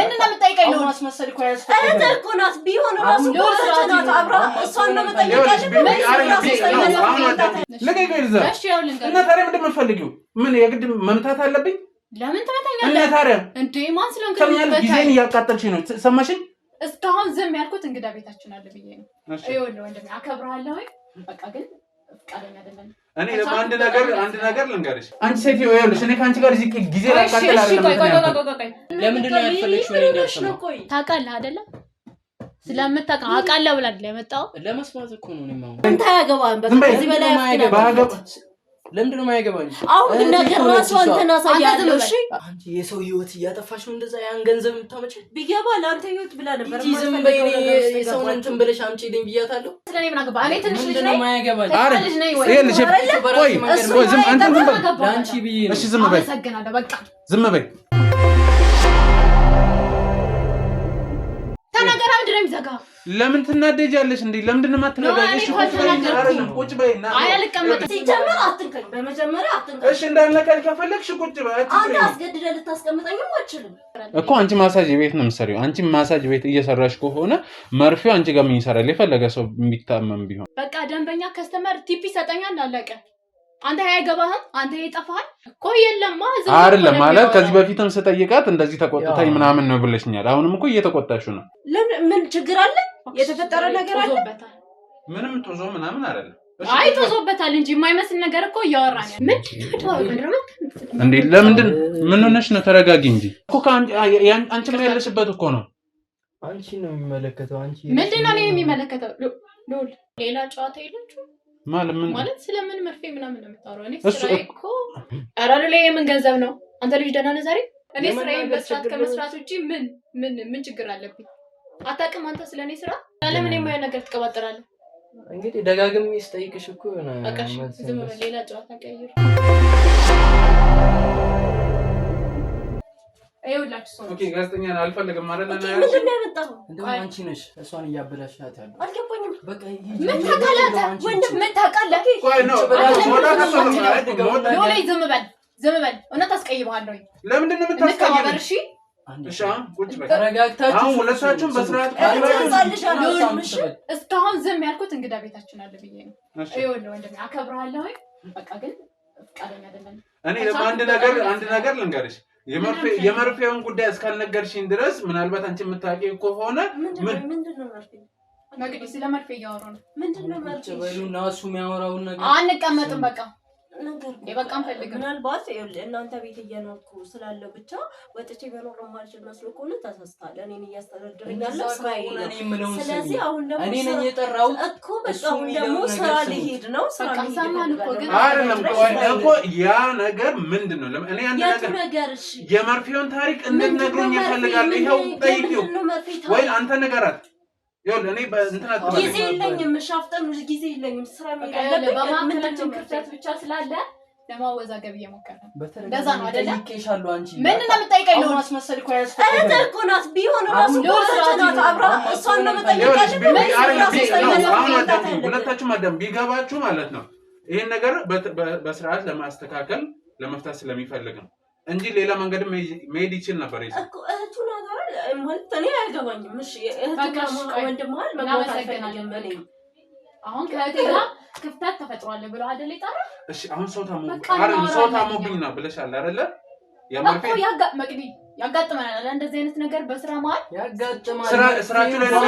ምንድነው የምትጠይቀኝ ነው ማስመሰል እኮ ያስፈልጋል እኮ ናት ቢሆን ራሱ ነው አብራ እሷን ነው የምጠይቀሽ እሺ ያው ልንገር እና ታዲያ ምንድን ነው የምትፈልጊው ምን የግድ መምታት አለብኝ ለምን ተመታኛለህ እና ታዲያ እንዴ ማን ስለሆንክ ጊዜን እያቃጠልሽኝ ነው ሰማሽኝ እስካሁን ዝም ያልኩት እንግዳ ቤታችን አለ ብዬ ነው አይወል ወንድሜ አከብርሃለሁ በቃ ግን ፍቃደኛ አይደለም እኔ ለአንድ ነገር ልንገርሽ አንቺ ሴት ይኸውልሽ እኔ ካንቺ ጋር እዚህ ጊዜ ላቃጠል አይደለም ለምንድን ነው ያልፈለግሽው ነው ታውቃለህ አይደለ ስለምታውቅ አውቃለሁ ብላ አይደል የመጣው ለመስማት እኮ ነው ነው እንታ ያገባን በቃ እዚህ በላይ ለምንድን ነው የማይገባኝ አሁን ነገር ራሱ አንተና ሳያለው እሺ አንቺ የሰው ህይወት እያጠፋሽ ነው እንደዛ ያን ገንዘብ የምታመጪ ቢገባ ለአንተ ህይወት ብላ ነበር ዝም በይ የሰው እንትን ብለሽ አምጪልኝ ብያታለሁ ስለኔ ምን አገባ እኔ ትንሽ ልጅ ነኝ የማይገባኝ ልጅ ነኝ ወይ ቆይ ዝም አንተ ዝም በል ላንቺ ብዬ ነው እሺ ዝም በይ አመሰግናለሁ በቃ ዝም በይ ተናገራ ምንድነው የሚዘጋ ለምን ትናደጃለሽ እንዴ ለምንድን ነው የማትረጋጊሽ ቁጭ በይና አይ አልቀመጥም ሲጀምር አትንከኝ በመጀመሪያ አትንከኝ እሺ እንዳልነካኝ ከፈለግሽ ቁጭ በይ አንተ አስገድደህ ልታስቀምጠኝም አትችልም እኮ አንቺ ማሳጅ ቤት ነው የምትሰሪው አንቺ ማሳጅ ቤት እየሰራሽ ከሆነ መርፌው አንቺ ጋር ምን ይሰራል የፈለገ ሰው የሚታመም ቢሆን በቃ ደንበኛ ከስተመር ቲፕ ይሰጠኛል አለቀ አንተ አይገባህም አንተ ይጠፋል ቆየለማ አይደለም ማለት ከዚህ በፊትም ስጠይቃት እንደዚህ ተቆጥታኝ ምናምን ነው ብለሽኛል አሁንም እኮ እየተቆጣሽው ነው ምን ችግር አለ የተፈጠረ ነገር አለ ምንም ጦዞ ምናምን አይደለም አይ ጦዞበታል እንጂ የማይመስል ነገር እኮ እያወራን ምንድነው እንዴ ለምንድን ምን ሆነሽ ነው ተረጋጊ እንጂ እኮ አንቺም ያለሽበት እኮ ነው አንቺ ነው የሚመለከተው አንቺ ምንድነው ነው የሚመለከተው ሎል ሌላ ጨዋታ የለችው ማለት ስለምን መርፌ ምናምን ነው የምታወራው እኔ ስራዬ እኮ አራሉ ላይ የምን ገንዘብ ነው አንተ ልጅ ደህና ነህ ዛሬ እኔ ስራዬ በስራት ከመስራት ውጪ ምን ችግር አለብኝ አታውቅም አንተ ስለኔ ስራ ለምን የማየው ነገር ትቀባጥራለህ እንግዲህ ደጋግሜ ስጠይቅሽ እኮ ነው አቃሽ ዝም ብለህ ሌላ ጨዋታ ቀይር አይውላችሁ ሰው ኦኬ ጋዜጠኛ አልፈልግም ማለት ነው ምንድነው ያመጣው እንደው አንቺ ነሽ እሷን እያበላሻት ያለው አልገባኝም በቃ ምን ታውቃለህ ወንድም ምን ታውቃለህ ቆይ ነው ሎሌ ዝም በል እውነት አስቀይመሃለሁ ለምንድን ነው የምታስቀይመው እሺ እሺ ቁጭ በይ ተረጋግታችሁ አሁን ሁለታችሁም በስርዓት እስካሁን ዝም ያልኩት እንግዳ ቤታችን አለ ብዬ ነው አይወል ወንድሜ አከብርሃለሁ በቃ ግን ፍቃደኛ አይደለም እኔ አንድ ነገር ልንገርሽ የመርፌውን ጉዳይ እስካልነገርሽኝ ድረስ ምናልባት አንቺ የምታውቂው ከሆነ ምንድነው መርፌ እንግዲህ ስለ መርፌ እያወሩ ነው ምንድነው መርፌ በሉና እሱ የሚያወራውን ነገር አንቀመጥም በቃ ነገር የበቃም ፈልግ ምናልባት እናንተ ቤት እየኖርኩ ስላለው ብቻ ወጥቼ በኖር ማልችል መስሎ ከሆነ ተሳስታል እኔን እያስተዳደረኝ ያለው ስራዬ ነው ስለዚህ አሁን ደግሞ እኔ ነኝ የጠራው እኮ በቃ አሁን ደግሞ ስራ ሊሄድ ነው ስራ ሰማን እኮ ግን አይደለም እኮ ያ ነገር ምንድነው እኔ አንድ ነገር የመርፌውን ታሪክ እንድትነግሩኝ ይፈልጋል ይሄው ጠይቂው ወይ አንተ ንገራት ይኸውልህ እኔ በእንትና ጊዜ የለኝም ሻፍጠን ጊዜ የለኝም ስራ የሚያደርግ በማከላችን ክፍተት ብቻ ስላለ ለማወዛገብ እየሞከረ እንደዛ ነው አይደል ጠይቄሻለሁ አንቺ ምንድነው የምትጠይቀኝ ነው ማስመሰል እኮ ያስፈልጋል እኮ ናት ቢሆን ራሱ ናት አብራ እሷን ነው የምጠይቀሽ ሁለታችሁም አዳም ቢገባችሁ ማለት ነው ይሄን ነገር በስርዓት ለማስተካከል ለመፍታት ስለሚፈልግ ነው እንጂ ሌላ መንገድ መሄድ ይችል ነበር እኮ እህቱ ናት አይደል ማለት እኔ አይገባኝም እሺ እህቱ ወንድም ማለት መግባት አልፈልግም እኔ አሁን ከእህቴ ጋር ክፍተት ተፈጥሯል ብሎ አይደል ይጣራ እሺ አሁን ሰው ታሞብኝ ነው ብለሻል አይደለ እኮ መቅዲ ያጋጥመናል እንደዚህ አይነት ነገር በስራ መሀል ያጋጥማል ስራችሁ ላይ ነው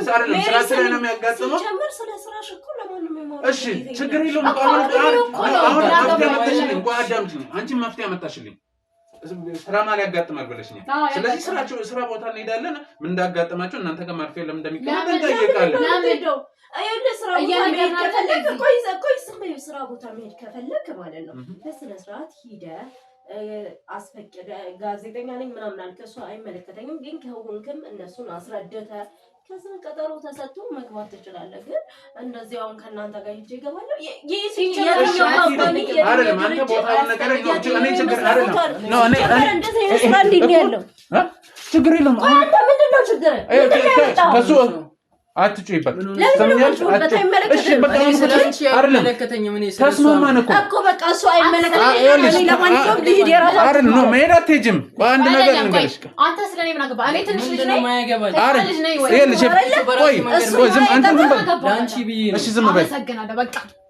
ስራችሁ ላይ ነው የሚያጋጥመው ጀምር ስለ ስራሽ እኮ ለማንም የማወራ እሺ ችግር የለውም አሁን አንቺ መፍትሄ አመጣሽልኝ ስራ ማል ያጋጥማል ብለሽኛል ስለዚህ ስራ ቦታ እንሄዳለን ምን እንዳጋጥማችሁ እናንተ ጋር መርፌ ለምን እንደሚቀመጥ እንጠይቃለን አይደለ ስራ ቦታ መሄድ ከፈለክ ማለት ነው በስነ ስርዓት ሂደህ አስፈቀደ ጋዜጠኛ ነኝ ምናምን አልከሱ አይመለከተኝም ግን ከሆንክም እነሱን አስረደተ ከዛ ቀጠሮ ተሰጥቶ መግባት ትችላለህ ግን እንደዚህ አሁን ከናንተ ጋር ሂጅ ይገባለሁ አይደለም አንተ ቦታውን ነገር እኔ ችግር አይደለም ነው እኔ እንደዚህ አይነት ስራ እንዴት ያለው ችግር የለም አንተ ምንድነው ችግር አትጩይበት። እሺ በቃ አይመለከተኝም። እኔ ተስማማን እኮ በቃ እሱ አይመለከተኝም። እኔ ለማንኛውም ልሂድ የራሳችሁ ነው መሄድ አትሄጂም። አንድ ነገር ልንገርሽ አንተ ስለኔ ምን አገባ? እኔ ትንሽ ልጅ ነኝ።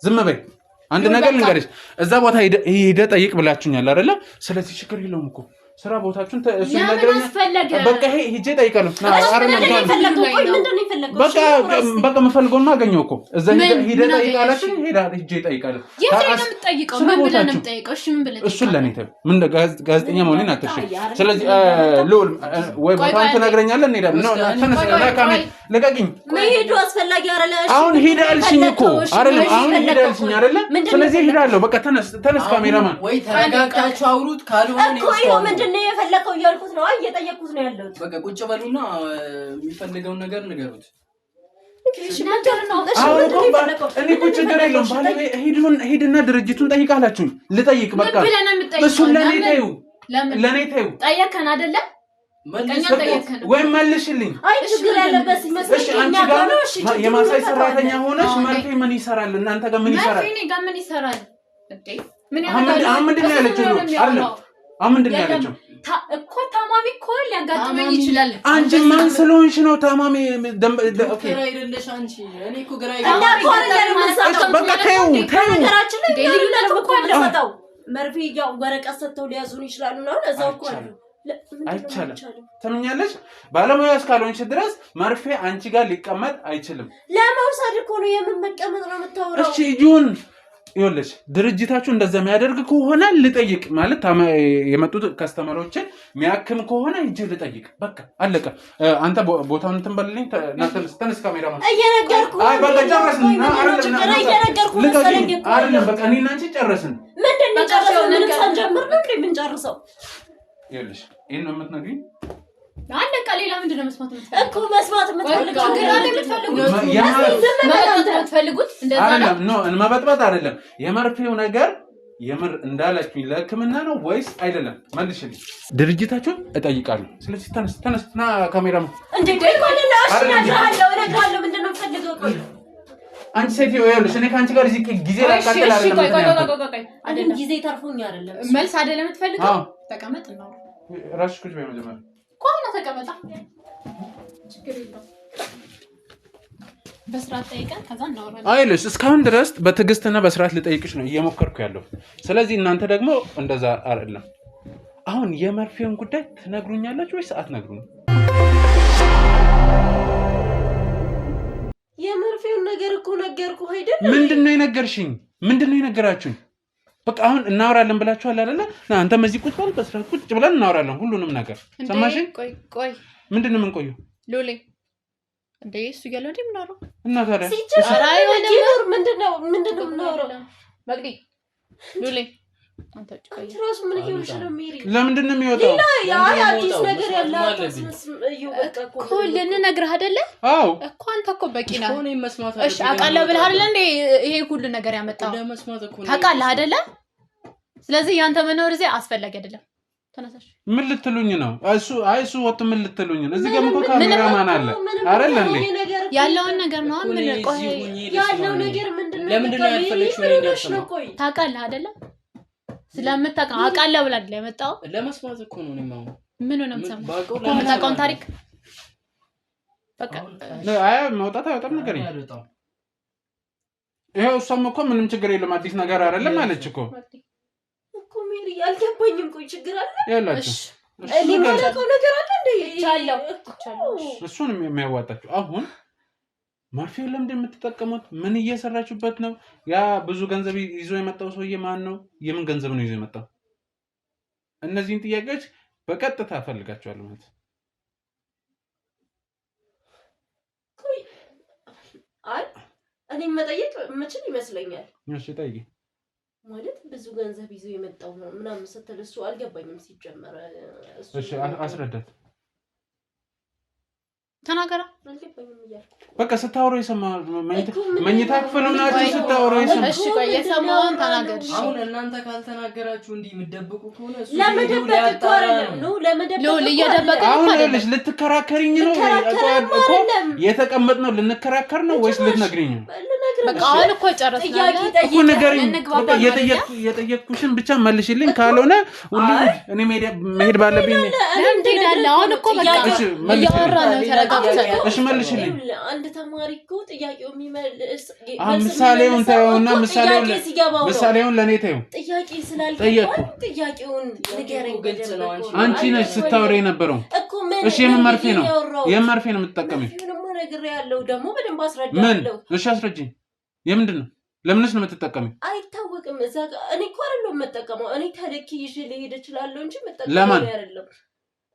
ዝም በይ። አንድ ነገር ልንገርሽ እዛ ቦታ ሄደህ ጠይቅ ብላችሁኛል አይደለ? ስለዚህ ችግር የለውም እኮ ስራ ቦታችሁን እሱ ነገርኛ በቃ ሄጄ ጠይቃለሁ። በቃ የምፈልገውን አገኘው እኮ እዛ ሄደህ ጠይቃላችሁ። ሄጄ ጠይቃለሁ። እሱን ለእኔ ተይው። ምን ጋዜጠኛ መሆኔን አትርሺ። ስለዚህ ልዑል ወይ ቦታውን ትነግረኛለህ እንሄዳለን። ልቀቂኝ። አሁን ሄደ አልሽኝ እኮ አይደለም? አሁን ሄደ አልሽኝ አይደለ? ስለዚህ ሄዳለሁ። በቃ ተነስ ካሜራማን። ወይ ተረጋግታችሁ አውሩት። ካልሆነ ምንድነው የፈለከው እያልኩት ነው። እየጠየቅኩት ነው ያለሁት። በቃ ቁጭ በሉና የሚፈልገውን ነገር ንገሩት። እኔ እኮ ችግር የለውም። ሂድና ድርጅቱን ጠይቃላችሁ። ልጠይቅ በቃ እሱን ለእኔ ተይው። ጠየከን አይደለ? ወይም መልሽልኝ። አይ ችግር ያለበት አንቺ ጋር የማሳይ ሰራተኛ ሆነሽ መርፌ ምን ይሰራል? እናንተ ጋር ምን ይሰራል? ምን ይሰራል? ምንድን ነው ያለችው? አሁን ምንድን ነው ያለችው እኮ? ታማሚ እኮ ሊያጋጥመኝ ይችላል። አንቺ ማን ስለሆንሽ ነው ታማሚ? ግራ አይደለሽ አንቺ። እኔ እኮ ግራ በቃ ተይው። መርፌ ያው ወረቀት ሰጥተው ሊያዙን ይችላሉ ነው። እዛው እኮ አሉ። አይቻልም። ትምኛለሽ? ባለሙያ እስካልሆንሽ ድረስ መርፌ አንቺ ጋር ሊቀመጥ አይችልም። ለመውሰድ እኮ ነው። የምን መቀመጥ ነው የምታወራው? እሺ ይሁን። ይኸውልሽ ድርጅታችሁ እንደዛ የሚያደርግ ከሆነ ልጠይቅ ማለት የመጡት ከስተመሮችን የሚያክም ከሆነ ሂጅ ልጠይቅ። በቃ አለቀ። አንተ ቦታውን እንትን በልልኝ። ተነስ ካሜራ ማለት እየነገርኩህ በቃ ጨረስን። አይደለም በቃ እኔና አንቺ ጨረስን። ምንድን ነው ጨረስን? ምንም ሳንጀምር ነው የምንጨርሰው። ይኸውልሽ ይሄን ነው የምትነግሪኝ? አለቀ። ሌላ ምንድን ነው መስማት እኮ መስማት የምትፈልጉት? አይደለም ኖ መበጥበጥ አይደለም። የመርፌው ነገር የምር እንዳላችሁኝ ለሕክምና ነው ወይስ አይደለም? መልሽልኝ። ድርጅታችሁን እጠይቃለሁ። ስለዚህ ተነስ ና ካሜራ አንቺ ሴትዮ ይኸውልሽ እኔ ከአንቺ ጋር እዚህ ጊዜ ላቃጥል አይደለም። ጊዜ ተርፎኝ አይደለም። መልስ አይደለም የምትፈልገው? ተቀመጥ ነው እራስሽ ቁጭ በይ መጀመሪያ ቆና ተቀመጣ። ችግር የለውም። በስርዓት ጠይቀን ከዛ እናወራለን። አይልሽ እስካሁን ድረስ በትዕግስትና በስርዓት ልጠይቅሽ ነው እየሞከርኩ ያለው። ስለዚህ እናንተ ደግሞ እንደዛ አይደለም። አሁን የመርፌውን ጉዳይ ትነግሩኛላችሁ ወይስ አትነግሩኝ? የመርፌውን ነገር እኮ ነገርኩህ አይደል? ምንድነው የነገርሽኝ? ምንድነው የነገራችሁኝ? በቃ አሁን እናወራለን ብላችኋል አይደለ? አንተም እዚህ ቁጭ በል፣ በስርዓት ቁጭ ብለን እናወራለን ሁሉንም ነገር። ሰማሽኝ? ቆይ ምንድነው የምንቆየው? ሎሌ እንዴ እሱ እያለ እንዴ ምናወራው? እና ታዲያ ምንድነው የምናወራው? መቅዲ ሎሌ አንተ ትራስ ምን ይሆንሽ ነው? ሜሪ ለምንድን ነው የሚወጣው? አዲስ ነገር ያላችሁስ እኮ ልንነግርህ አይደለ? አዎ እኮ አንተ እኮ በቂ ነህ። እሺ አውቃለሁ ብለህ አይደለ እንዴ ይሄ ሁሉ ነገር ያመጣው? ታውቃለህ አይደለ? ስለዚህ ያንተ መኖር እዚህ አስፈላጊ አይደለም። ተነሳሽ። ምን ልትሉኝ ነው? እሱ ወጥ ምን ልትሉኝ ነው? እዚህ ጋር እኮ ካሜራማን አለ አይደል እንዴ? ያለውን ነገር ነው። ምን ቆይ ያለው ነገር ምንድነው? ለምንድን ነው ያልፈለግሽው? ነው ታውቃለህ አይደለ? ስለምታውቅ አውቃለሁ ብላ አይደል የመጣው? ለመስማት እኮ ነው። እኔማ ምን ነው የምሰማው? የምታውቀውን ታሪክ በቃ አይ መውጣት አይወጣም ነገር ይሄው። እሷም እኮ ምንም ችግር የለም አዲስ ነገር አይደለም አለች እኮ ሜሪ። አልገባኝም። ቆይ ችግር አለ ያላችሁ እኔ ማለቀው ነገር አለ እንዴ? ይቻላል እሱን የሚያዋጣችሁ አሁን መርፌው ለምንድን የምትጠቀሙት? ምን እየሰራችሁበት ነው? ያ ብዙ ገንዘብ ይዞ የመጣው ሰውዬ ማን ነው? የምን ገንዘብ ነው ይዞ የመጣው? እነዚህን ጥያቄዎች በቀጥታ ፈልጋቸዋለሁ ማለት አይ እኔ መጠየቅ የምችል ይመስለኛል። እሺ ጠይቂ። ማለት ብዙ ገንዘብ ይዞ የመጣው ነው ምናምን ስትል እሱ አልገባኝም ሲጀመር። እሺ አስረዳት። ተናገራ በቃ ስታወሩ የሰማ መኝታ ክፍል ናችሁ ስታወሩ የሰማ እሺ ቆይ የሰማውን ተናገር አሁን እናንተ ካልተናገራችሁ እንዲህ የምትደብቁ ከሆነ እሱ ለመደበቅ እኮ አይደለም ነው ለመደበቅ ነው እየደበቀ አሁን ልጅ ልትከራከሪኝ ነው እኮ የተቀመጥነው ልንከራከር ነው ወይስ ልትነግሪኝ ነው በቃ አሁን እኮ ጨርሰናል እኮ ንገሪኝ የጠየቅኩሽን ብቻ መልሽልኝ ካልሆነ ሁሉ እኔ መሄድ ባለብኝ ለምን ትሄዳለህ አሁን እኮ በቃ እያወራን ነው ተረጋግተን እሺ መልሽልኝ አንድ ተማሪ እኮ ጥያቄው የሚመልስ ምሳሌውን ታዩና ምሳሌውን ለኔ ታዩ ጥያቄ ስላልገባኝ ጥያቄውን ንገረኝ አንቺ ነሽ ስታወሪ የነበረው እሺ የመርፌ ነው የምትጠቀሚው ነገር ያለው ደግሞ በደንብ አስረዳለሁ እሺ አስረጂኝ የምንድን ነው ለምንስ ነው የምትጠቀሚው አይታወቅም እዛ እኔ እኮ አይደለም የምጠቀመው እኔ ተለኪ ይዤ ልሄድ እችላለሁ እንጂ የምጠቀመው አይደለም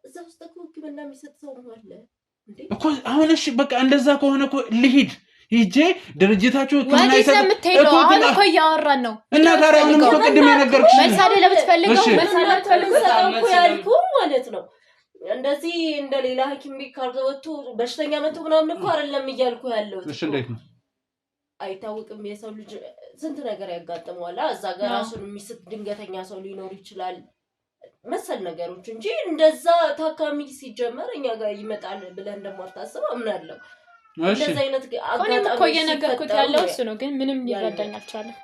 እዛ ውስጥ እኮ ህክምና የሚሰጥ ሰው አለ እንዴ እኮ አሁን እሺ በቃ እንደዛ ከሆነ እኮ ልሂድ ሂጄ ድርጅታችሁ ህክምና ይሰጥ እኮ አሁን እኮ እያወራን ነው እና ታዲያ አሁን እኮ ቅድም የነገርኩሽ መልሳሌ ለምትፈልገው መልሳሌ ያልኩ ማለት ነው እንደዚህ እንደሌላ ሐኪም ቤት ካርተወጡ በሽተኛ መጥቶ ምናምን እኮ አይደለም እያልኩ ያለው እሺ እንዴት ነው አይታወቅም የሰው ልጅ ስንት ነገር ያጋጥመዋል እዛ ጋር ራሱን የሚስት ድንገተኛ ሰው ሊኖር ይችላል መሰል ነገሮች እንጂ እንደዛ ታካሚ ሲጀመር እኛ ጋር ይመጣል ብለን እንደማታስብ አምናለሁ እንደዛ አይነት አጋጣሚ እኮ የነገርኩት ያለው እሱ ነው ግን ምንም ሊረዳኝ አልቻለም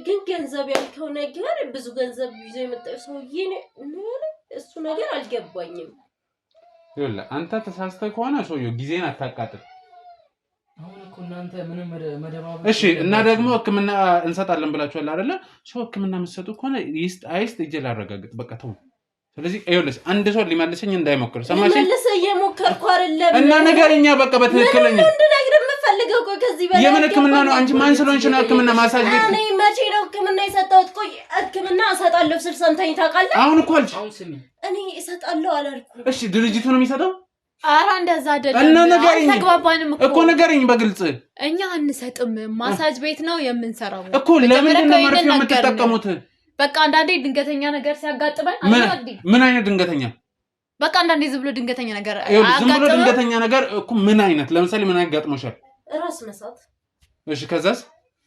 ግን ገንዘብ ያልከው ነገር ብዙ ገንዘብ ይዞ የመጣው ሰውዬ ነው እሱ ነገር አልገባኝም ይኸውልህ አንተ ተሳስተህ ከሆነ ሰውዬው ጊዜን አታቃጥል አሁን እኮ እናንተ ምንም መደባበቅ እሺ እና ደግሞ ህክምና እንሰጣለን ብላችኋል አይደለ ሰው ህክምና መስጠቱ ከሆነ ይስጥ አይስጥ እጄ ላረጋግጥ በቃ ተው ስለዚህ ይኸውልህ አንድ ሰው ሊመልሰኝ እንዳይሞክር ሰማሽ መልሰ የሞከርኩ አይደለም እና ነገርኛ በቃ በትክክለኛ እንድነግርህ የምፈልገው ከዚህ በላይ የምን ህክምና ነው አንቺ ማን ስለሆንሽ ነው ህክምና ማሳጅ ቤት እኔ መቼ ነው ህክምና የሰጠሁት ቆይ ህክምና እሰጣለሁ ስል ሰምተኝ ታውቃለህ አሁን እኮ አልሽ አሁን ስሚ እኔ እሰጣለሁ አላልኩም እሺ ድርጅቱ ነው የሚሰጠው ኧረ እንደዛ አይደለም እና ነገርኝ ተግባባንም እኮ ነገርኝ በግልጽ እኛ አንሰጥም ማሳጅ ቤት ነው የምንሰራው እኮ ለምን ነው መርፌ የምትጠቀሙት በቃ አንዳንዴ ድንገተኛ ነገር ሲያጋጥመን ምን አይነት ድንገተኛ በቃ አንዳንዴ ዝም ብሎ ድንገተኛ ነገር ዝም ብሎ ድንገተኛ ነገር እኮ ምን አይነት ለምሳሌ ምን ያጋጥመሻል ራስ መሳት እሺ ከዛስ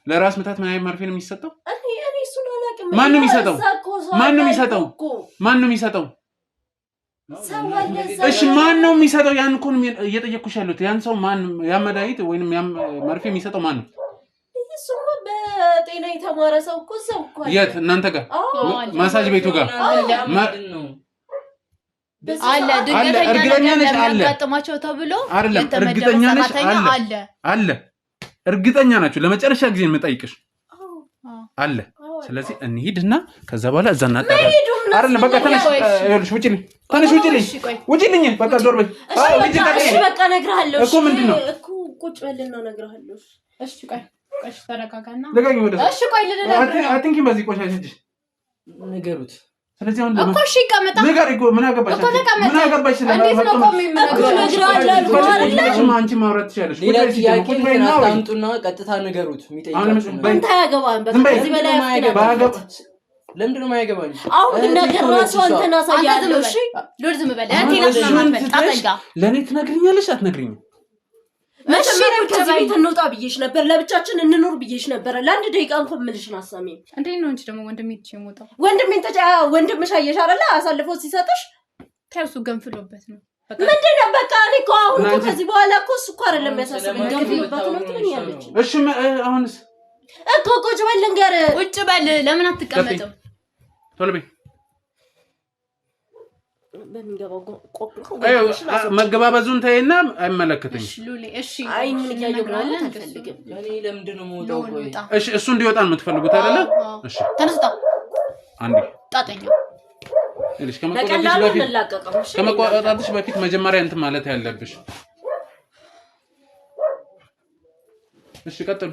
ለራስ ምታት ምን አይነት መርፌ ነው የሚሰጠው እኔ እሱን አላውቅም ማን ነው የሚሰጠው እሺ ማን ነው የሚሰጠው ያን እኮ እየጠየቅኩሽ ያለሁት ያን ሰው ማን ያ መድኃኒት ወይንም ያ መርፌ የሚሰጠው ማን ነው እሱም በጤና የተማረ ሰው እኮ የት እናንተ ጋር ማሳጅ ቤቱ ጋር አለ ድንገተኛ ነገር ያጋጥማቸው ተብሎ አይደለም እርግጠኛ ነሽ አለ እርግጠኛ ናችሁ ለመጨረሻ ጊዜ የምጠይቅሽ አለ ስለዚህ እንሂድና ከዛ በኋላ እዛ እናጣራለን አይደለም በቃ ተነሽ ይኸውልሽ ውጪልኝ በቃ ዞር በይ እሺ በቃ እነግርሃለሁ እኮ ምንድነው እኮ ቁጭ በልና እነግርሃለሁ እሺ ቆይ ተረጋጋና ለጋኝ ወደ እሺ ቆይ ልነግርህ አትንኪ በዚህ ቆሻሻ እጅ ንገሩት ስለዚህ አሁን እኮ እሺ ቀመጣ ነገር እኮ ምን አገባሽ እንዴት ነው ቆም የምነግርህ አንቺ ማውራት ትችያለሽ ሌላ ጥያቄ አምጡና ቀጥታ ንገሩት የሚጠይቃችሁ አንተ ያገባን በዚህ በላይ ለምንድን ነው የማያገባኝ አሁን ነገር ራሱ አንተና ሳያለው እሺ ሎድ ዝም በል ለኔ ትነግሪኛለሽ አትነግሪኝም መሸሪም ከዚህ ቤት እንውጣ ብዬሽ ነበር ለብቻችን እንኖር ብዬሽ ነበር ለአንድ ደቂቃ እንኳን ምልሽን አሰሚኝ እንዴት ነው እንጂ ደግሞ ወንድሜ ትችሞታው ወንድምሽ አየሽ አይደለ አሳልፎ ሲሰጥሽ ታውሱ ገንፍሎበት ነው ምንድነው በቃ እኔ እኮ አሁን ከዚህ በኋላ እኮ እሱ እኮ አይደለም ያሳስበኝ ገንፍሎበት ነው ትለኛለች እሺ አሁንስ እኮ ቁጭ በል ልንገር ቁጭ በል ለምን አትቀመጥም ቶሎ በይ መገባበዙን ተይና አይመለከተኝም እሺ ሉሊ እሺ አይኑን እያየሁናል አልፈልግም እኔ ለምንድን ነው የምወጣው ቆይ እሺ እሱ እንዲወጣ ነው የምትፈልጉት አይደለ እሺ ተነስታ አንዴ ጣጣኛ እሺ ከመቆጣትሽ በፊት መጀመሪያ እንትን ማለት ያለብሽ እሺ ቀጥሉ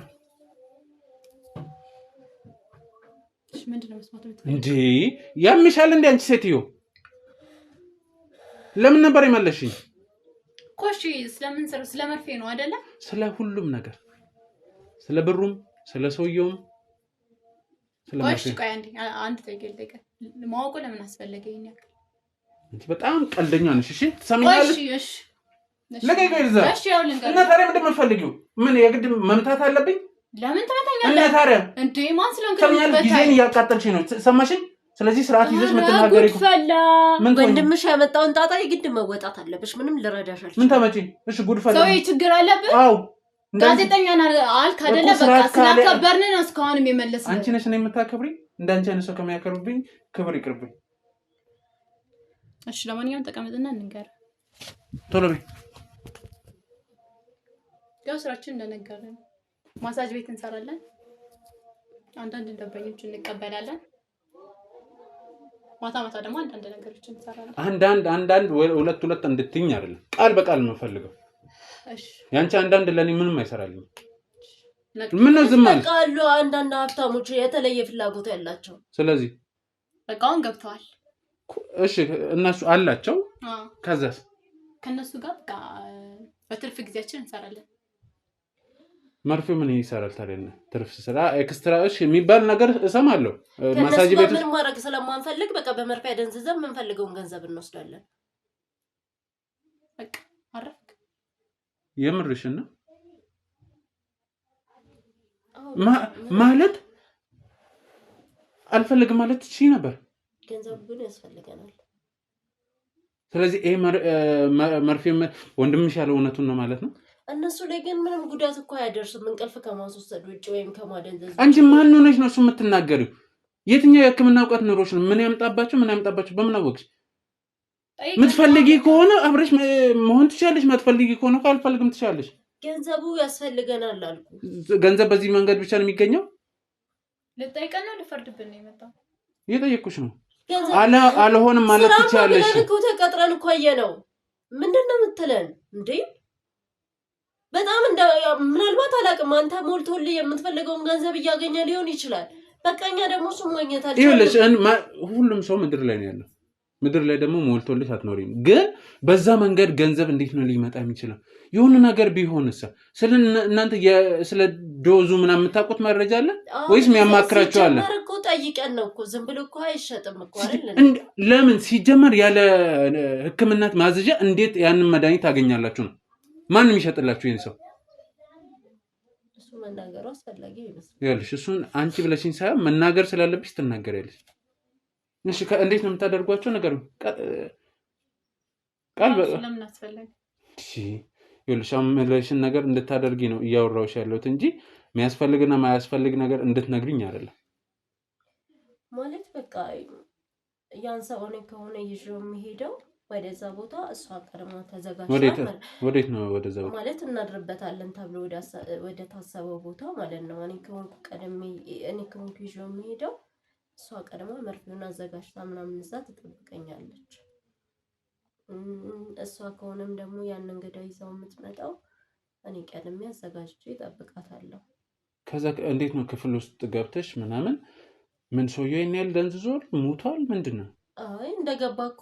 እሺ ምንድነው መስማት እንዴ ያምሻል እንዴ አንቺ ሴትዮ ለምን ነበር የመለሽኝ ኮሺ ስለምን ስለመርፌ ነው አይደለ ስለ ሁሉም ነገር ስለ ብሩም ስለ ሰውየውም ስለ ኮሺ ቆይ አንድ ተገልጠቀ ማወቁ ለምን አስፈለገ ይሄን ያክል እንት በጣም ቀልደኛ ነሽ እሺ ትሰሚኛለሽ ኮሺ እሺ ለቀቀኝ እዛ እሺ ያው ልንገር እና ታዲያ ምንድን ነው የምትፈልጊው ምን የግድ መምታት አለብኝ ለምን ትመታኛለህ እና ታዲያ እንዴ ማን ስለንከ ከምን ጊዜን እያቃጠልሽኝ ነው ሰማሽኝ ስለዚህ ስርዓት ይዘሽ መተናገሪ እኮ ምን ወንድምሽ ያመጣውን ጣጣ የግድ መወጣት አለብሽ ምንም ልረዳሽ አልችልም ምን ታመጪ እሺ ጉድ ፈላ ሰው ችግር አለብህ አው ጋዜጠኛ አልክ አይደለ በቃ ስላከበርን ነው እስካሁንም የመለስነው አንቺ ነሽ እኔ የምታከብሪኝ እንዳንቺ አይነት ሰው ከሚያከብርብኝ ክብር ይቅርብኝ እሺ ለማንኛውም ተቀመጥና እንንገር ቶሎ በይ ያው ስራችን እንደነገርን ማሳጅ ቤት እንሰራለን አንዳንድ ደንበኞች እንቀበላለን ማታ ደግሞ አንዳንድ ነገሮች እንሰራለን አንዳንድ ሁለት እንድትይኝ አይደለም ቃል በቃል ነው ፈልገው እሺ ያንቺ አንዳንድ ለኔ ምንም አይሰራልኝ ምን ነው ዝም ማለት ቃሉ አንዳንድ ሀብታሞች የተለየ ፍላጎት ያላቸው ስለዚህ በቃውን ገብተዋል እሺ እነሱ አላቸው ከዛስ ከነሱ ጋር በቃ በትርፍ ጊዜያችን እንሰራለን መርፌው ምን ይሰራል ታዲያ ትርፍ ስራ ኤክስትራ እሺ የሚባል ነገር እሰማለሁ ማሳጅ ቤት ምን ማድረግ ስለማንፈልግ በቃ በመርፌ አደንዝዘን የምንፈልገውን ገንዘብ እንወስዳለን በቃ አረፍክ የምርሽና ማለት አልፈልግም ማለት እሺ ነበር ገንዘብ ግን ያስፈልገናል ስለዚህ መርፌ ወንድምሽ ያለው እውነቱን ነው ማለት ነው እነሱ ላይ ግን ምንም ጉዳት እኮ ያደርሱም እንቅልፍ ከማስወሰድ ውጪ ወይም ከማደንዘዝ አንቺ ማን ሆነሽ ነው እሱ የምትናገሪው የትኛው የህክምና እውቀት ኑሮሽ ነው ምን ያምጣባችሁ በምን አወቅሽ ምትፈልጊ ከሆነ አብረሽ መሆን ትችያለሽ ማትፈልጊ ከሆነ ካልፈልግም ትችያለሽ ገንዘቡ ያስፈልገናል አልኩ ገንዘብ በዚህ መንገድ ብቻ ነው የሚገኘው ልጠይቀና ልፈርድብን ነው የመጣው እየጠየቅኩሽ ነው አልሆንም ማለት ትችያለሽ እኮ ተቀጥረን እኮ ነው ምንድነው የምትለን እንዴ በጣም ምናልባት አላቅም አንተ ሞልቶልህ የምትፈልገውን ገንዘብ እያገኘ ሊሆን ይችላል በቃኛ ደግሞ እሱ ማግኘት አልቻለም ሁሉም ሰው ምድር ላይ ነው ያለው ምድር ላይ ደግሞ ሞልቶልሽ አትኖሪም ግን በዛ መንገድ ገንዘብ እንዴት ነው ሊመጣ የሚችለው የሆነ ነገር ቢሆንስ እናንተ ስለ ዶዙ ምናምን የምታውቁት መረጃ አለ ወይስ የሚያማክራችሁ አለ እኮ ጠይቀን ነው እኮ ዝም ብሎ እኮ አይሸጥም እኮ አይደል ለምን ሲጀመር ያለ ህክምናት ማዘዣ እንዴት ያንን መድኃኒት ታገኛላችሁ ነው ማንም ይሸጥላችሁ ይሄን ሰው እሱ መናገሩ አስፈላጊ ይመስላል ያለሽ እሱን አንቺ ብለሽኝ ሳይሆን መናገር ስላለብሽ ትናገሪያለሽ እሺ እንዴት ነው የምታደርጓቸው ነገር ቃል ለምን አስፈላጊ እሺ ይኸውልሽ አመለሽን ነገር እንድታደርጊ ነው እያወራሁሽ ያለሁት እንጂ የሚያስፈልግና ማያስፈልግ ነገር እንድትነግሪኝ አይደለም ማለት በቃ ያን ሰው እኔ ከሆነ ይዤው የሚሄደው ወደዛ ቦታ እሷ ቀድማ ተዘጋጅታ ወዴት ነው ወደዛ ቦታ ማለት እናድርበታለን ተብሎ ወደ ታሰበው ቦታ ማለት ነው እኔ ከሆንኩ ይዤው የሚሄደው እሷ ቀድማ መርፌውን አዘጋጅታ ምናምን እዛ ትጠብቀኛለች እሷ ከሆነም ደግሞ ያንን ገዳይ ይዛው የምትመጣው እኔ ቀድሜ አዘጋጅቼ እጠብቃታለሁ ከዛ እንዴት ነው ክፍል ውስጥ ገብተሽ ምናምን ምን ሰውዬው ይሄን ያህል ደንዝዟል ሞቷል ምንድነው አይ እንደገባኩ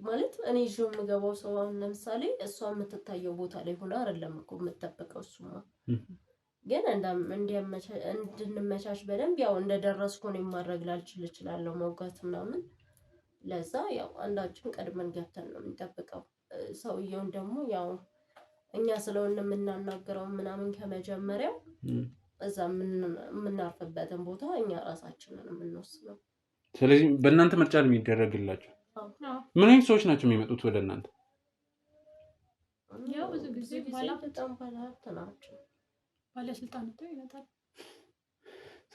ማለት እኔ ይዤው የምገባው ሰው ለምሳሌ እሷ የምትታየው ቦታ ላይ ሆነ አይደለም እኮ የምትጠብቀው እሱማ ግን እንድንመቻች በደንብ ያው እንደደረስኩ ነው ማድረግ ላልችል እችላለሁ መውጋት ምናምን ለዛ ያው አንዳችን ቀድመን ገብተን ነው የምንጠብቀው ሰውየውን ደግሞ ያው እኛ ስለሆነ የምናናገረው ምናምን ከመጀመሪያው እዛ የምናርፍበትን ቦታ እኛ ራሳችንን የምንወስነው ስለዚህ በእናንተ ምርጫ ነው የሚደረግላችሁ ምን አይነት ሰዎች ናቸው የሚመጡት ወደ እናንተ ያው ብዙ ጊዜ በጣም ባለሀብት ናቸው ባለስልጣናት ይመጣሉ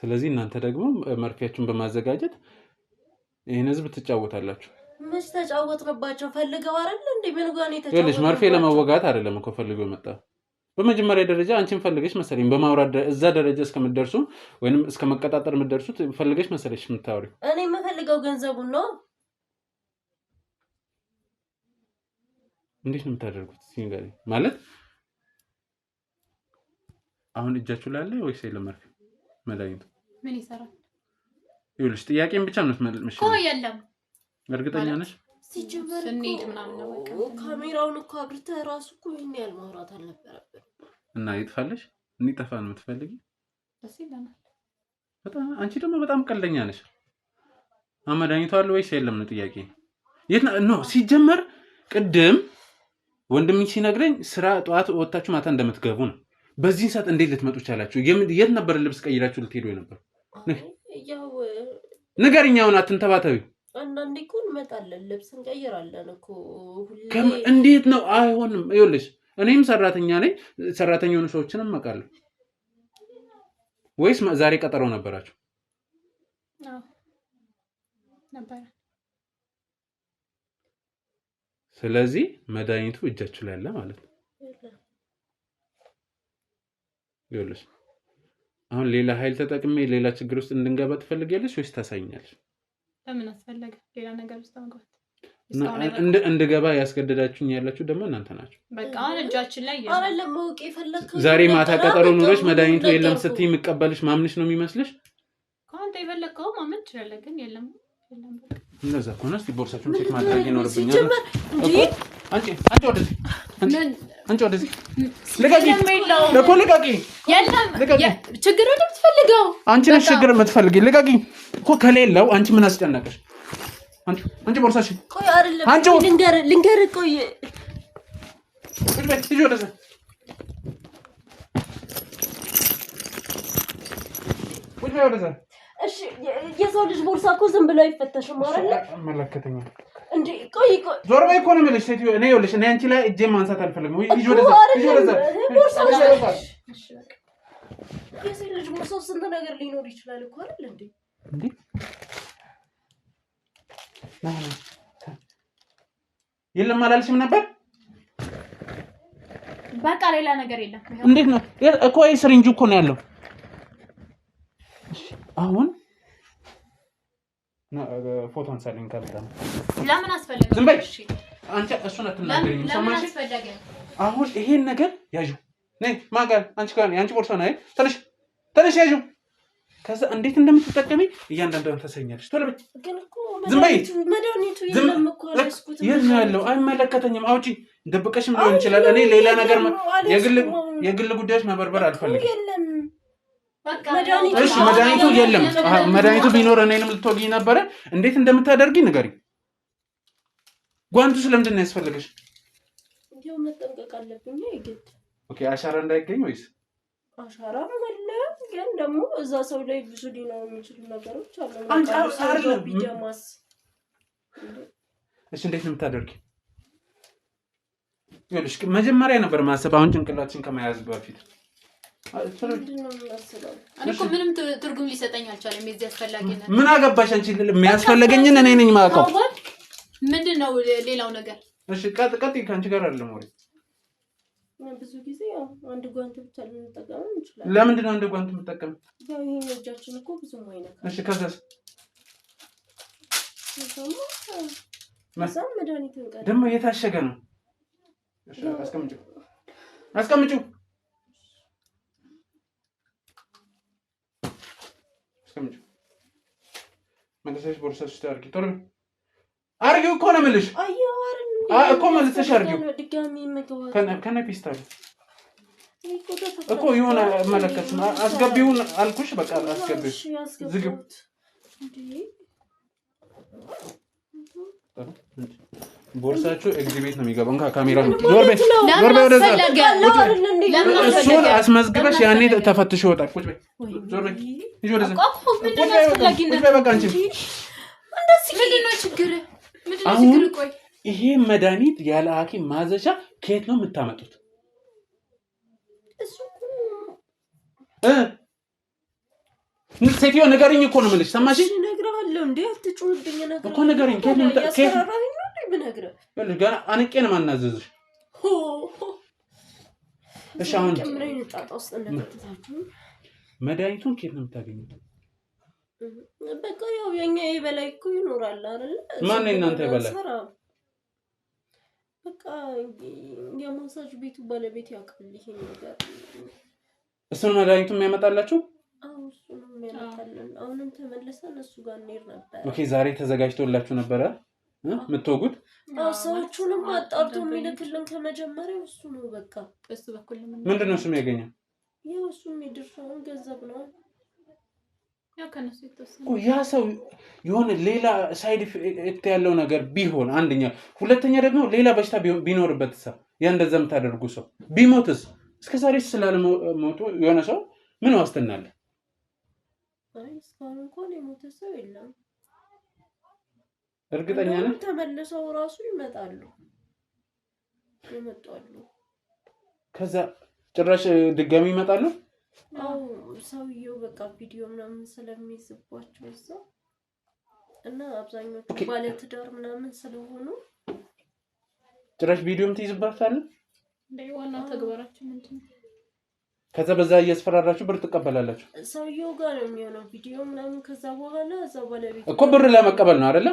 ስለዚህ እናንተ ደግሞ መርፌያችሁን በማዘጋጀት ይሄን ህዝብ ትጫወታላችሁ መች ተጫወትንባቸው ፈልገው አይደል እንዴ ምን ጋር ነው ተጫወቱ ይኸውልሽ መርፌ ለመወጋት አይደለም እኮ ፈልገው መጣ በመጀመሪያ ደረጃ አንቺን ፈልገሽ መሰለኝ በማውራድ እዛ ደረጃ እስከምትደርሱ ወይንም እስከመቀጣጠር የምትደርሱት ፈልገሽ መሰለሽ የምታወሪው እኔ የምፈልገው ገንዘቡን ነው እንዴት ነው የምታደርጉት ሲንጋሪ ማለት አሁን እጃችሁ ላይ አለ ወይስ የለም መርፌ መድኃኒቱ ምን ይሰራል ይኸውልሽ ጥያቄን ብቻ ነው የምትመልሽ እኮ የለም እርግጠኛ ነሽ ሲጀመር ስንሄድ ምናምን ነው በቃ ካሜራውን እኮ አብርተህ ራሱ እኮ ይሄን ያህል ማውራት አልነበረብን እና ይጥፋልሽ እንዲጠፋ ነው የምትፈልጊ ደስ ይለናል በጣም አንቺ ደግሞ በጣም ቀልደኛ ነሽ መድኃኒቱ አለ ወይስ የለም ነው ጥያቄ የት ነው ሲጀመር ቅድም ወንድምሽ ሲነግረኝ ስራ ጠዋት ወጣችሁ ማታ እንደምትገቡ ነው። በዚህ ሰዓት እንዴት ልትመጡ ቻላችሁ? የት ነበር ልብስ ቀይራችሁ ልትሄዱ ነበር? ያው ንገሪኛውን አትንተባተቢ። አንዳንዴ እኮ እንመጣለን ልብስ እንቀይራለን እኮ እንዴት ነው? አይሆንም። ይኸውልሽ እኔም ሰራተኛ ነኝ። ሰራተኛ የሆኑ ሰዎችንም አውቃለሁ። ወይስ ዛሬ ቀጠሮ ነበራችሁ? ነበር። ስለዚህ መድኃኒቱ እጃችሁ ላይ አለ ማለት ነው። ይኸውልሽ አሁን ሌላ ኃይል ተጠቅሜ ሌላ ችግር ውስጥ እንድንገባ ትፈልጊያለሽ ወይስ ታሳይኛለሽ? ለምን አስፈለገ ሌላ ነገር ውስጥ መግባት? እንድገባ ያስገደዳችሁኝ ያላችሁ ደግሞ እናንተ ናችሁ። በቃ አሁን እጃችን ላይ አይደለም ማወቅ የፈለከው። ዛሬ ማታ ቀጠሮ ኑሮሽ መድኃኒቱ የለም ስትይ የምቀበልሽ ማምንሽ ነው የሚመስልሽ? ከአንተ የፈለከው ማመን ትችላለህ፣ ግን የለም በቃ እንደዛ ከሆነ እስኪ ቦርሳችሁን ቼክ ማድረግ ይኖርብኛል። አንቺ ወደዚህ ልቀቂ እኮ ልቀቂ። የለም ችግር ነው የምትፈልገው አንቺ ነሽ ችግር የምትፈልጊ። ልቀቂ እኮ ከሌለው አንቺ ምን አስጨነቀሽ? አንቺ ቦርሳሽን ቆይ አይደለም ልንገር ቆይ ሂጂ ወደዛ። ወደዛ እሺ የሰው ልጅ ቦርሳ እኮ ዝም ብሎ አይፈተሽም አይደል? አመለከተኛል እንዴ ቆይ ዞር በይ እኮ ነው የምልሽ ሴትዮ። እኔ ይኸውልሽ እኔ አንቺ ላይ እጄን ማንሳት አልፈልግም። ሂጂ ወደዛ ቦርሳ የሰው ልጅ ቦርሳ ስንት ነገር ሊኖር ይችላል እኮ አይደል እንዴ? የለም አላልሽም ነበር? በቃ ሌላ ነገር የለም። እንዴት ነው እኮ ስሪንጁ እኮ ነው ያለው። አሁን ፎቶ አንሳልኝ ካሜራ ነው። ለምን አስፈለገ? ዝም በይ አንቺ። እሱን አትናገሪኝ ሰማሽ? አሁን ይሄን ነገር ያዡ ነይ ማጋል አንቺ ጋር አንቺ ቦርሳ ነው። ተነሽ ያዡ። ከዛ እንዴት እንደምትጠቀሚ እያንዳንዱን ተሰኛለሽ። ቶሎ በይ። ግን እኮ መድኃኒቱ የለም እኮ አለስኩት። የት ነው ያለው? አይመለከተኝም። አውጪ። ደብቀሽም ሊሆን ይችላል። እኔ ሌላ ነገር የግል ጉዳዮች መበርበር አልፈልግም። የለም እሺ መድኃኒቱ የለም። መድኃኒቱ ቢኖር እኔንም ልትወጊኝ ነበረ። እንዴት እንደምታደርጊ ንገሪኝ። ጓንቱ ስለምንድን ነው ያስፈልገሽ? ያው መጠንቀቅ አለብኝ ግድ። ኦኬ አሻራ እንዳይገኝ ወይስ? አሻራ አለ፣ ግን ደግሞ እዛ ሰው ላይ ብዙ ሊኖር የሚችሉ ነገሮች አሉ። አይደለም ቢደማስ? እሺ እንዴት ነው የምታደርጊ? ይኸውልሽ መጀመሪያ ነበር ማሰብ፣ አሁን ጭንቅላችን ከመያዝ በፊት ምንም ትርጉም ሊሰጠኝ አልቻለም። የዚህ አስፈላጊነት ምን አገባሽ አንቺ? የሚያስፈልገኝን እኔ ነኝ የማውቀው። ምንድን ነው ሌላው ነገር? እሺ ቀጥይ። ከአንቺ ጋር አይደለም ወሬ። ብዙ ጊዜ ያው አንድ ጓንት ብቻ ልንጠቀም እንችላለን። ለምንድን ነው አንድ ጓንት የምጠቀም? ያው ይሄን እጃችን እኮ ብዙም አይነካም። እሺ ከዛስ? ከዛም መድኃኒቱን ቀር ደግሞ የታሸገ ነው። እሺ አስቀምጪው። መልሰሽ ቦርሳሽ ውስጥ አድርጊ። ቶሎ አድርጊው እኮ ነው የምልሽ እኮ መልሰሽ አድርጊው። ከነ ፒስታሉ እኮ የሆነ መለከት አስገቢውን አልኩሽ። በቃ አስገቢው። ዝግው ቦርሳችሁ ኤግዚቢት ነው የሚገባው። እንካ ካሜራ ዞር በይ ወደዛ። እሱን አስመዝግበሽ ያኔ ተፈትሾ ይወጣል። ቁጭ በይ ዞር በይ ሂጂ ወደዛ። ቁጭ በይ በቃ አንቺ። ምንድን ነው ችግር? አሁን ይሄ መድኃኒት ያለ ሐኪም ማዘዣ ከየት ነው የምታመጡት? ሴትዮ ንገሪኝ እኮ ነው የምልሽ። ሰማሽኝ? እነግርሃለሁ እንዴ አትጩህብኝ። ነገር እኮ ንገሪኝ። ከየት ነው ገና አንቄ ነው የማናዘዝሽ። እሺ አሁን መድኃኒቱን ከየት ነው የምታገኙት? በቃ ያው የኛ የበላይ እኮ ይኖራል አይደል? ማን ነው እናንተ የበላይ? በቃ የማሳጅ ቤቱ ባለቤት ያውቃል ይሄን ነገር። እሱን መድኃኒቱን የሚያመጣላችሁ? አዎ እሱን የሚያመጣልን። አሁንም ተመለሰን እሱ ጋር እንሄድ ነበር። ኦኬ ዛሬ ተዘጋጅቶላችሁ ነበረ የምትወጉት? አዎ ሰዎቹንም አጣርቶ የሚልክልን ከመጀመሪያው እሱ ነው። በቃ በሱ በኩል ምንድን ነው እሱ የሚያገኘው? ያው እሱ የሚደርሰውን ገንዘብ ነው። ያው ከነሱ የተወሰነ ያ ሰው የሆነ ሌላ ሳይድ ኢፌክት ያለው ነገር ቢሆን አንደኛ፣ ሁለተኛ ደግሞ ሌላ በሽታ ቢኖርበት ያ እንደዛ የምታደርጉ ሰው ቢሞትስ እስከዛሬ ስላለ ሞቱ የሆነ ሰው ምን ዋስትና አለ? አይ እስካሁን እንኳን የሞተ ሰው የለም። እርግጠኛ ነኝ ተመልሰው ራሱ ይመጣሉ። ከዛ ጭራሽ ድጋሚ ይመጣሉ። አው ሰውየው በቃ ቪዲዮ ምናምን ስለሚይዝባቸው እዛ እና አብዛኞቹ ባለ ትዳር ምናምን ስለሆኑ ጭራሽ ቪዲዮም ትይዝባታል። ዋና ተግባራችን ምንድነው? ከዛ በዛ እያስፈራራችሁ ብር ትቀበላላችሁ። ሰውየው ጋር ነው የሚሆነው ቪዲዮ ምናምን። ከዛ በኋላ እዛው ባለቤት እኮ ብር ለመቀበል ነው አይደለ?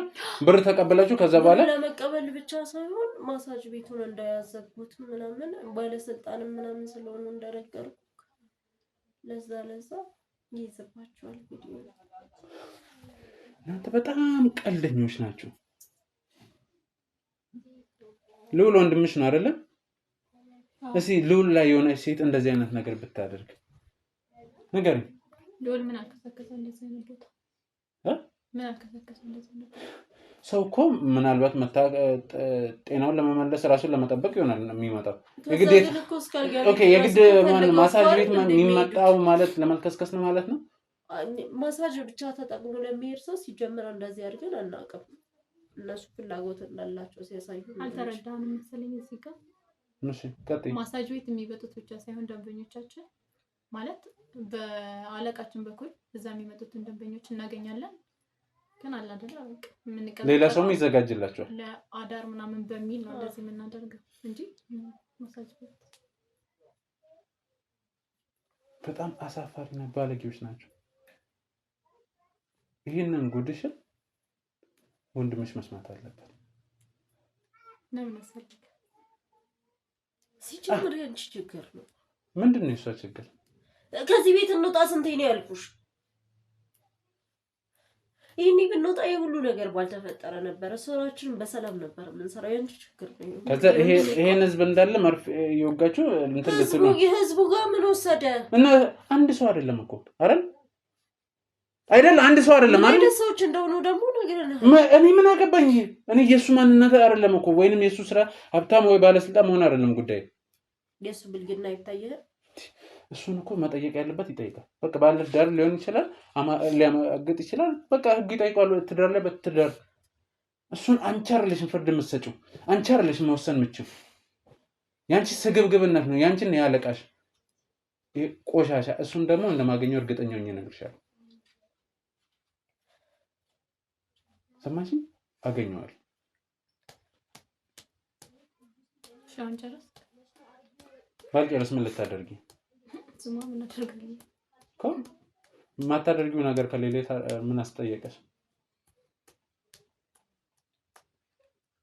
ብር ተቀበላችሁ። ከዛ በኋላ ለመቀበል ብቻ ሳይሆን ማሳጅ ቤቱን እንዳያዘጉት ምናምን ባለስልጣንም ምናምን ስለሆኑ እንደነገሩ ለዛ ይይዝባቸዋል ቪዲዮ። እናንተ በጣም ቀልደኞች ናችሁ። ልውል ወንድምሽ ነው አይደለ? እስኪ ልውል ላይ የሆነ ሴት እንደዚህ አይነት ነገር ብታደርግ ንገሪኝ። ልውል ምን አልከሰከሰ እንደዚህ አይነት ቦታ ምን አልከሰከሰ እንደዚህ አይነት ሰው እኮ ምናልባት ጤናውን ለመመለስ ራሱን ለመጠበቅ ይሆናል የሚመጣው። የግድ ማሳጅ ቤት የሚመጣው ማለት ለመልከስከስ ነው ማለት ነው። ማሳጅ ብቻ ተጠቅሞ ለሚሄድ ሰው ሲጀምር እንደዚህ አድርገን አናውቅም። እነሱ ፍላጎት እንዳላቸው ሲያሳዩ አልተረዳንም መሰለኝ። እዚህ ጋር ማሳጅ ቤት የሚመጡት ብቻ ሳይሆን ደንበኞቻችን ማለት በአለቃችን በኩል እዛ የሚመጡትን ደንበኞች እናገኛለን። ግን አላደለ ሌላ ሰውም ይዘጋጅላቸዋል ለአዳር ምናምን በሚል ነው እንደዚህ የምናደርገው እንጂ ማሳጅ ቤት በጣም አሳፋሪና ባለጌዎች ናቸው። ይሄንን ጉድሽን ወንድምሽ መስማት አለበት። ነው መሰለኝ። ሲጀምር ያንቺ ችግር ነው። ምንድነው የሷ ችግር? ከዚህ ቤት እንውጣ ስንቴ ነው ያልኩሽ? ይሄኔ ብንወጣ የሁሉ ነገር ባልተፈጠረ ነበር። ስራችን በሰላም ነበር የምንሰራው። ያንቺ ችግር ነው። ከዛ ይሄን ህዝብ እንዳለ መርፍ ይወጋችሁ እንትን ልትሉ የህዝቡ ጋር ምን ወሰደ? እና አንድ ሰው አይደለም እኮ አይደል አንድ ሰው አይደለም አይደል ሰዎች እንደሆኑ ደግሞ ነገር ነው። እኔ ምን አገባኝ? እኔ የሱ ማንነት አይደለም እኮ ወይንም የሱ ስራ ሀብታም ወይ ባለስልጣን መሆን አይደለም ጉዳይ። የሱ ብልግና ይታያል። እሱን እኮ መጠየቅ ያለበት ይጠይቃል። በቃ ባለ ዳር ሊሆን ይችላል፣ ሊያማግጥ ይችላል። በቃ ህግ ይጠይቃል። ትዳር ላይ በትዳር እሱን አንቻርልሽን ፍርድ የምትሰጪው አንቻርልሽን መወሰን የምትችይው ያንቺ ስግብግብነት ነው። ያንቺን ያለቃሽ ቆሻሻ። እሱን ደግሞ እንደማገኘው እርግጠኛ ነኝ እነግርሻለሁ። ሰማሽኝ? አገኘዋለሁ። ሻንጨረስ ባልጨረስ ምን ልታደርጊ? ዝማ ምን አደርጋለሁ? ማታደርጊው ነገር ከሌለ ምን አስጠየቀሽ?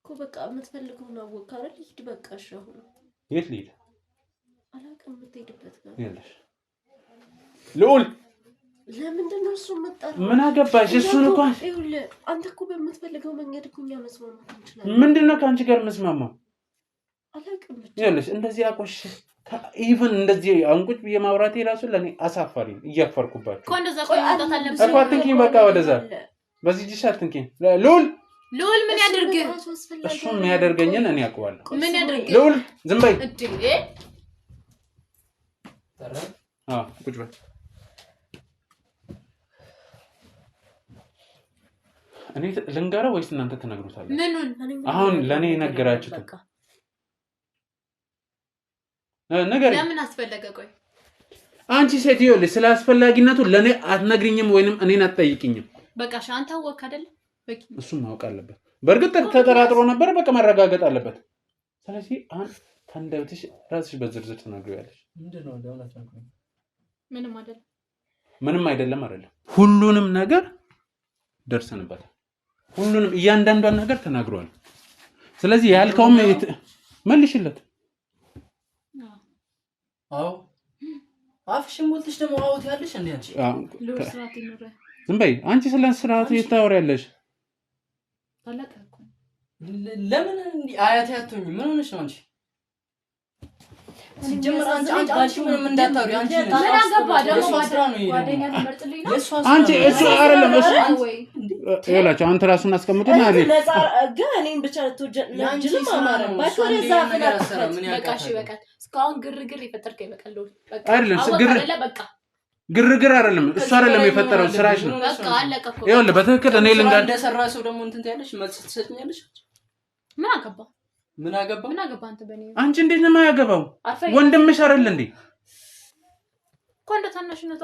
በቃ የምትፈልገው ነው ወካረል ሂድ በቃ ሻው። የት ልሂድ? አላውቅም። የምትሄድበት ጋር የለሽ ልዑል ለምንድን ነው እሱ መጣው? ምን አገባሽ? እሱን እንኳን ይኸውልህ አንተ እኮ በምትፈልገው መንገድ እኮ እኛ መስማማት እንችላለን። ምንድነው ከአንቺ ጋር መስማማው? አላውቅም። ይኸውልሽ እንደዚህ አቆሽ ኢቭን እንደዚህ አንቁጭ በማውራቴ ራሱ ለኔ አሳፋሪ እያፈርኩባችሁ እኮ እንደዛ ቆይ ማጣት አለብሽ። እኮ አትንኪኝ በቃ ወደዛ በዚህ ጅሽ አትንኪኝ። ልዑል ምን ያደርግ? እሱ የሚያደርገኝን እኔ አውቀዋለሁ። ምን ያደርግ? ልዑል ዝም በይ። ቁጭ በይ። እኔ ልንገረው ወይስ እናንተ ትነግሩታላችሁ? ምኑን? አሁን ለኔ ነገራችሁት ነገር ለምን አስፈለገ? ቆይ አንቺ ሴትዮ ስለ አስፈላጊነቱ ለኔ አትነግሪኝም ወይንም እኔን አትጠይቂኝም? በቃ ሻንታ ወክ አይደል? በቂ እሱን ማወቅ አለበት። በእርግጥ ተጠራጥሮ ነበር። በቃ መረጋገጥ አለበት። ስለዚህ አንተ ከንደብትሽ ራስሽ በዝርዝር ትነግሪያለሽ። ምንድነው እንደሆነ ታውቁ? ምንም አይደለም አይደለም። ሁሉንም ነገር ደርሰንበታል። ሁሉንም እያንዳንዷን ነገር ተናግሯል። ስለዚህ ያልከውም መልሽለት። አዎ አፍሽን ሞልተሽ ደግሞ አውት ያለሽ እንዴ አንቺ? ለስራት ይኖር። ዝም በይ አንቺ። ስለ ስርዓቱ የታወሪያለሽ? ለምን እንዴ አያት ያቱኝ? ምን ሆነሽ ነው አንቺ? ሲጀመር አንቺ ምንም እንዳታወሪ አንቺ ምን አገባ ደግሞ ጓደኛ ትመርጥልኝ ነው አንቺ እሱ አይደለም እሱ ይላችሁ አንተ ራስን አስቀምጡና አይደል ግን እኔን ብቻ ለአንቺም አማራ ባይኮረዛ በቃ እሺ በቃ እስካሁን ግርግር ይፈጠርክ ይበቃል አይደለም ግርግር አይደለም እሱ አይደለም የፈጠረው ስራሽ ነው በቃ አለቀ እኮ ይኸውልህ በትክክል እኔ ልንጋር እንደሰራ ሰው ደግሞ እንትን ትያለሽ መልስ ትሰጥኛለሽ ምን አገባ አንተ በኔ አንቺ እንዴት ነው የማያገባው ወንድምሽ አይደል እንዴ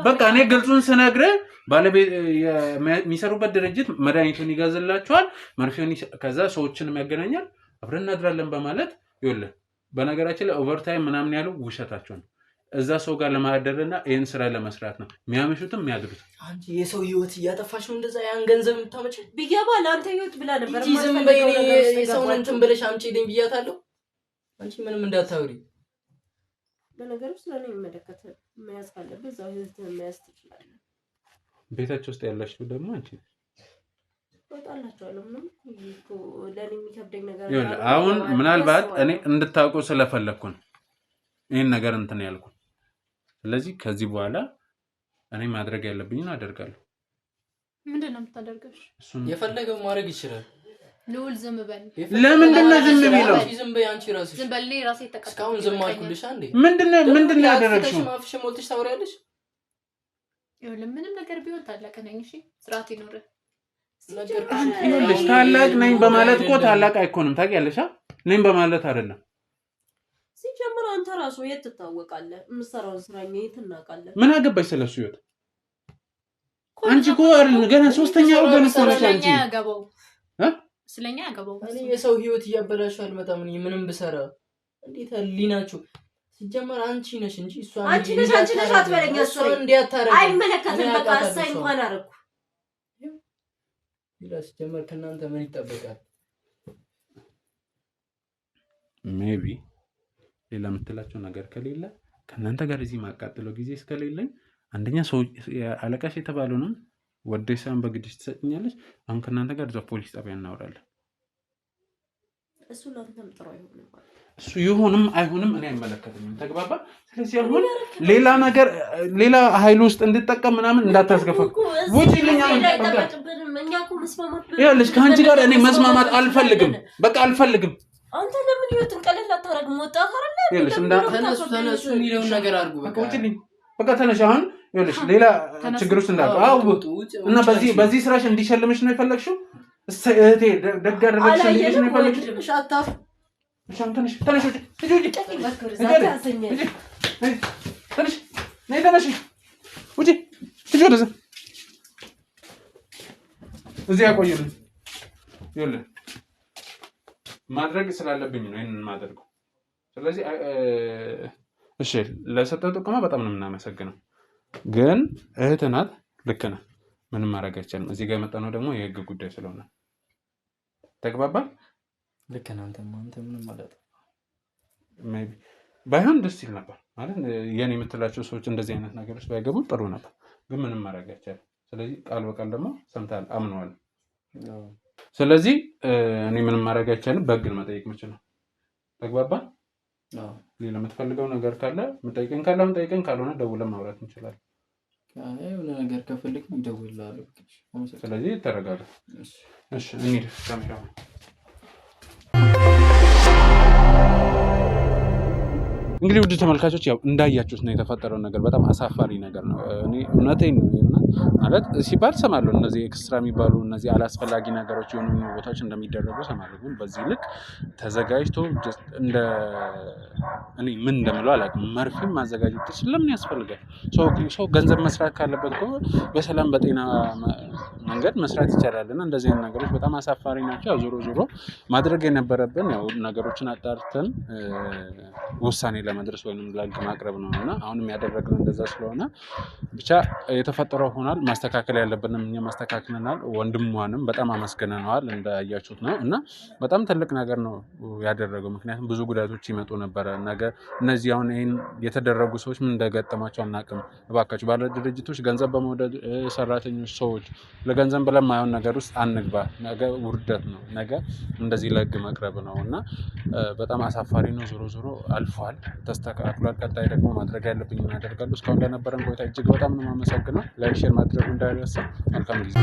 በቃ እኔ ግልጹን ስነግርህ ባለቤት የሚሰሩበት ድርጅት መድኃኒቱን ይገዝላቸዋል መርፌውን ከዛ ሰዎችንም ያገናኛል አብረን እናድራለን በማለት ይኸውልህ በነገራችን ላይ ኦቨርታይም ምናምን ያለው ውሸታቸው ነው እዛ ሰው ጋር ለማደረና ይሄን ስራ ለመስራት ነው የሚያመሹትም የሚያድሩት አንቺ የሰው ህይወት እያጠፋሽ ነው እንደዛ ያን ገንዘብ የምታመጪ ቢገባ ለአንተ ህይወት ብላ ነበር ዝም በይ የሰው እንትን ብለሽ አምጪልኝ ብያታለሁ አንቺ ምንም እንዳታወሪ ለነገሩ ስለኔ የሚመለከት መያዝ ካለበት እዛው ህይወት መያዝ ትችላለህ ቤታቸው ውስጥ ያላችሁ ደግሞ አንቺ ወጣላችኋለሁ ምንም እኮ ለኔ የሚከብደኝ ነገር አሁን ምናልባት እኔ እንድታውቁ ስለፈለኩ ነው ይሄን ነገር እንትን ያልኩ ስለዚህ ከዚህ በኋላ እኔ ማድረግ ያለብኝን አደርጋለሁ ምንድነው የምታደርገው የፈለገው ማድረግ ይችላል ልውል ዝም በል ለምንድን ነው ዝም የሚለው ዝም በይ አንቺ ራስሽ ዝም በል ራሴ ተቀጣ እስካሁን ዝም አልኩልሽ አንዴ ምንድነው ያደረግሽው ማፍሽ ሞልተሽ ታወሪያለሽ ይኸውልህ ምንም ነገር ቢሆን ታላቅ ነኝ እሺ ስርዓት ይኖር ይኸውልሽ ታላቅ ነኝ በማለት እኮ ታላቅ አይኮንም ታውቂያለሽ ነኝ በማለት አይደለም ሲጀምር አንተ ራሱ የት ትታወቃለህ የምትሰራውን ስራኛ የት እናውቃለን ምን አገባሽ ስለሱ ይወት አንቺ እኮ ገና ሶስተኛ ወገን እኮ ነሽ አንቺ ስለኛ ያገባው እኔ የሰው ህይወት እያበላሽ አልመጣም ምንም ብሰራ እንዴት ሊናችሁ ሲጀመር አንቺ ነሽ እንጂ እሷ አንቺ ነሽ አትበለኝ እሷ እንዲያታረግ አይመለከትም በቃ አሳይ እንኳን አረኩ ይላስ ጀመር ከናንተ ምን ይጠበቃል ሜቢ ሌላ የምትላቸው ነገር ከሌለ ከናንተ ጋር እዚህ ማቃጠለው ጊዜ እስከሌለኝ አንደኛ ሰው አለቃሽ የተባለው ነው ወደሳን በግድሽ ትሰጥኛለሽ አሁን ከናንተ ጋር እዛው ፖሊስ ጣቢያ እናወራለን እሱ ላንተም ጥሩ አይሆንም እሱ ይሁንም አይሁንም እኔ አይመለከተኝም ተግባባ ስለዚህ አሁን ሌላ ነገር ሌላ ኃይል ውስጥ እንድትጠቀም ምናምን እንዳታስገፋ ወጪልኛ እኛኩ መስማማት ይኸውልሽ ከአንቺ ጋር እኔ መስማማት አልፈልግም በቃ አልፈልግም አንተ ለምን ህይወትን ቀለል አታረግም ወጣት አይደለ ይኸውልሽ ተነሱ የሚለውን ነገር አድርጉ በቃ ወጪልኝ በቃ ተነሽ አሁን ይኸውልሽ ሌላ ችግር ውስጥ እንዳትገባ እና በዚህ ስራሽ እንዲሸልምሽ ነው የፈለግሽው እህቴ ደግ አደረግሽ እንዲልሽ ነው የፈለግሽው ሻታፍ ተነሽ ወደዛ እዚህ ያቆየን ይኸውልህ ማድረግ ስላለብኝ ነው ይሄንን ማድረገው ስለዚህ እሺ ለሰጠው ጥቆማ በጣም ነው የምናመሰግነው ግን እህት ናት ልክ ነህ ምንም ማድረግ አይቻልም እዚህ ጋር የመጣነው ደግሞ የህግ ጉዳይ ስለሆነ ተግባባን ልክ ነህ አንተ ምንም ማለት ሜቢ ባይሆን ደስ ይል ነበር ማለት የኔ የምትላቸው ሰዎች እንደዚህ አይነት ነገሮች ባይገቡ ጥሩ ነበር ግን ምንም ማድረግ አይቻልም ስለዚህ ቃል በቃል ደግሞ ሰምታል አምነዋል ስለዚህ እኔ ምንም ማድረግ አይቻልም በግል መጠየቅ የምችለው ተግባባን ሌላ የምትፈልገው ነገር ካለ መጠየቅን ካለ መጠየቅን ካልሆነ ደውለን ማውራት እንችላለን የሆነ ነገር ከፈልክ ይደውልልሃለሁ ስለዚህ ተረጋጋ እሺ እንሂድ ካሜራ እንግዲህ ውድ ተመልካቾች ያው እንዳያችሁት ነው የተፈጠረው ነገር በጣም አሳፋሪ ነገር ነው እኔ እውነቴን ነው ማለት ሲባል ሰማለሁ እነዚህ ኤክስትራ የሚባሉ እነዚህ አላስፈላጊ ነገሮች የሆኑ ቦታዎች እንደሚደረጉ ሰማለሁ ግን በዚህ ልክ ተዘጋጅቶ እንደ እኔ ምን እንደምለው አላውቅም መርፌም ማዘጋጀት ስለምን ያስፈልጋል ሰው ገንዘብ መስራት ካለበት እኮ በሰላም በጤና መንገድ መስራት ይቻላልና እንደዚህ አይነት ነገሮች በጣም አሳፋሪ ናቸው ዞሮ ማድረግ የነበረብን ያው ነገሮችን አጣርተን ውሳኔ ለመድረስ ወይንም ለህግ ማቅረብ ነውና አሁንም ያደረግነው እንደዛ ስለሆነ ብቻ የተፈጠረው አሳልፎናል። ማስተካከል ያለብንም እኛ ማስተካከልናል። ወንድሟንም በጣም አመስግነነዋል እንዳያችሁት ነው እና በጣም ትልቅ ነገር ነው ያደረገው። ምክንያቱም ብዙ ጉዳቶች ይመጡ ነበረ። ነገ እነዚህ አሁን ይህን የተደረጉ ሰዎች ምን እንደገጠማቸው አናውቅም። እባካችሁ ባለ ድርጅቶች ገንዘብ በመውደድ ሰራተኞች፣ ሰዎች ለገንዘብ ብለን ማይሆን ነገር ውስጥ አንግባ። ነገ ውርደት ነው፣ ነገ እንደዚህ ለህግ መቅረብ ነው እና በጣም አሳፋሪ ነው። ዞሮ ዞሮ አልፏል፣ ተስተካክሏል። ቀጣይ ደግሞ ማድረግ ያለብኝ እናደርጋለሁ። እስካሁን ለነበረን ቆይታ እጅግ በጣም ነው የማመሰግነው። ላይክ ሼር ማድረግ እንዳይረሳ። መልካም ጊዜ